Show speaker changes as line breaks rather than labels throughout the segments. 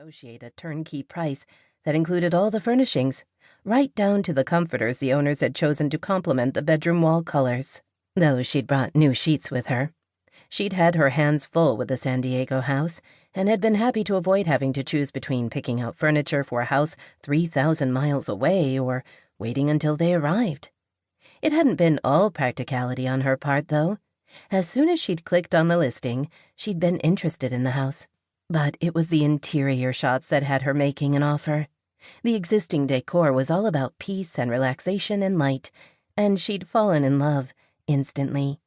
negotiate a turnkey price that included all the furnishings, right down to the comforters the owners had chosen to complement the bedroom wall colors. Though she'd brought new sheets with her. She'd had her hands full with the San Diego house and had been happy to avoid having to choose between picking out furniture for a house 3,000 miles away or waiting until they arrived. It hadn't been all practicality on her part, though. As soon as she'd clicked on the listing, she'd been interested in the house. But it was the interior shots that had her making an offer. The existing decor was all about peace and relaxation and light, and she'd fallen in love instantly.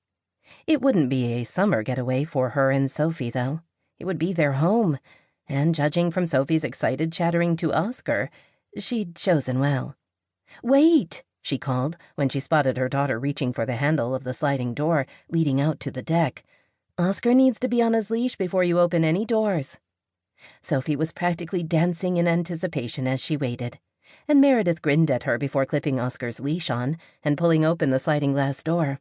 It wouldn't be a summer getaway for her and Sophie, though. It would be their home, and judging from Sophie's excited chattering to Oscar, she'd chosen well. "Wait!" she called when she spotted her daughter reaching for the handle of the sliding door leading out to the deck. "Oscar needs to be on his leash before you open any doors." Sophie was practically dancing in anticipation as she waited, and Meredith grinned at her before clipping Oscar's leash on and pulling open the sliding glass door.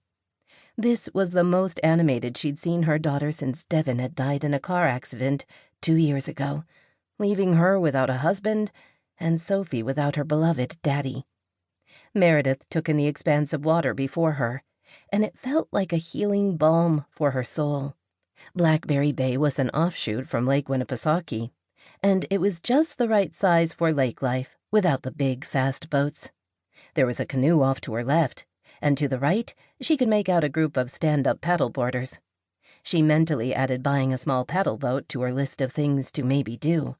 This was the most animated she'd seen her daughter since Devin had died in a car accident 2 years ago, leaving her without a husband and Sophie without her beloved daddy. Meredith took in the expanse of water before her, and it felt like a healing balm for her soul. Blackberry Bay was an offshoot from Lake Winnipesaukee, and it was just the right size for lake life without the big, fast boats. There was a canoe off to her left, and to the right, she could make out a group of stand-up paddleboarders. She mentally added buying a small paddle boat to her list of things to maybe do.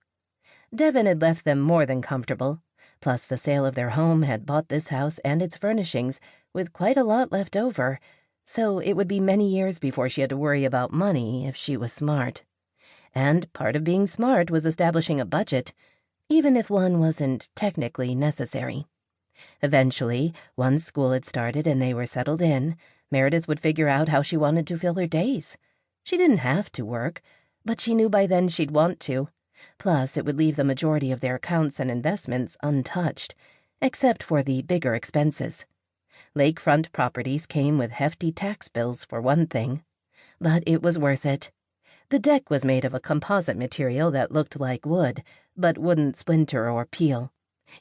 Devin had left them more than comfortable, plus the sale of their home had bought this house and its furnishings with quite a lot left over, so it would be many years before she had to worry about money if she was smart. And part of being smart was establishing a budget, even if one wasn't technically necessary. Eventually, once school had started and they were settled in, Meredith would figure out how she wanted to fill her days. She didn't have to work, but she knew by then she'd want to. Plus, it would leave the majority of their accounts and investments untouched, except for the bigger expenses. Lakefront properties came with hefty tax bills, for one thing. But it was worth it. The deck was made of a composite material that looked like wood, but wouldn't splinter or peel.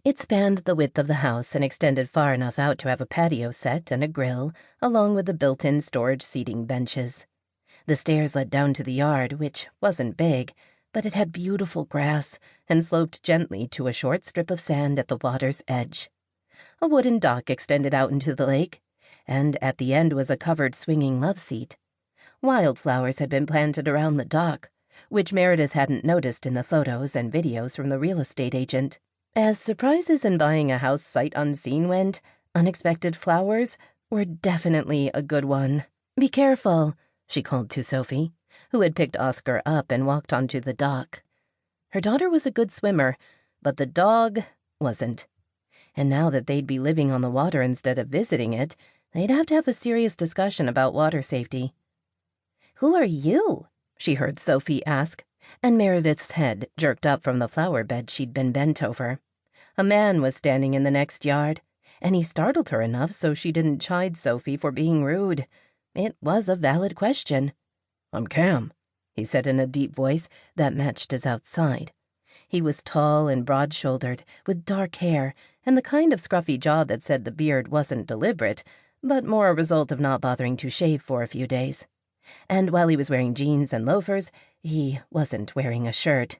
It spanned the width of the house and extended far enough out to have a patio set and a grill, along with the built-in storage seating benches. The stairs led down to the yard, which wasn't big, but it had beautiful grass and sloped gently to a short strip of sand at the water's edge. A wooden dock extended out into the lake, and at the end was a covered swinging love seat. Wildflowers had been planted around the dock, which Meredith hadn't noticed in the photos and videos from the real estate agent. As surprises in buying a house sight unseen went, unexpected flowers were definitely a good one. "Be careful," she called to Sophie, who had picked Oscar up and walked onto the dock. Her daughter was a good swimmer, but the dog wasn't. And now that they'd be living on the water instead of visiting it, they'd have to have a serious discussion about water safety. "Who are you?" she heard Sophie ask, and Meredith's head jerked up from the flower bed she'd been bent over. A man was standing in the next yard, and he startled her enough so she didn't chide Sophie for being rude. It was a valid question. "I'm Cam," he said in a deep voice that matched his outside. He was tall and broad-shouldered, with dark hair, and the kind of scruffy jaw that said the beard wasn't deliberate, but more a result of not bothering to shave for a few days. And while he was wearing jeans and loafers, he wasn't wearing a shirt.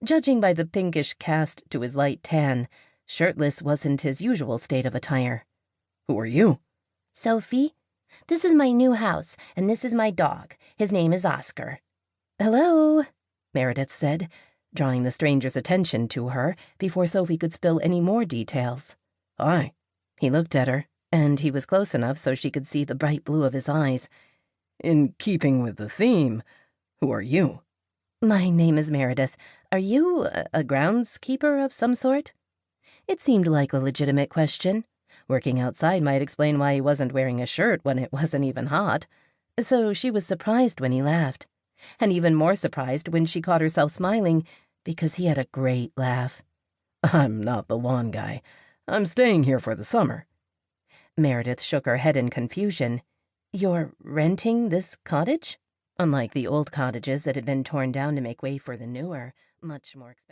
Judging by the pinkish cast to his light tan, shirtless wasn't his usual state of attire.
"Who are you?"
"Sophie. This is my new house, and this is my dog. His name is Oscar."
"Hello," Meredith said, drawing the stranger's attention to her before Sophie could spill any more details.
"Hi."
He looked at her, and he was close enough so she could see the bright blue of his eyes.
"In keeping with the theme, who are you?"
"My name is Meredith. Are you a groundskeeper of some sort?" It seemed like a legitimate question. Working outside might explain why he wasn't wearing a shirt when it wasn't even hot. So she was surprised when he laughed, and even more surprised when she caught herself smiling because he had a great laugh.
"I'm not the lawn guy. I'm staying here for the summer."
Meredith shook her head in confusion. "You're renting this cottage?" Unlike the old cottages that had been torn down to make way for the newer, much more expensive.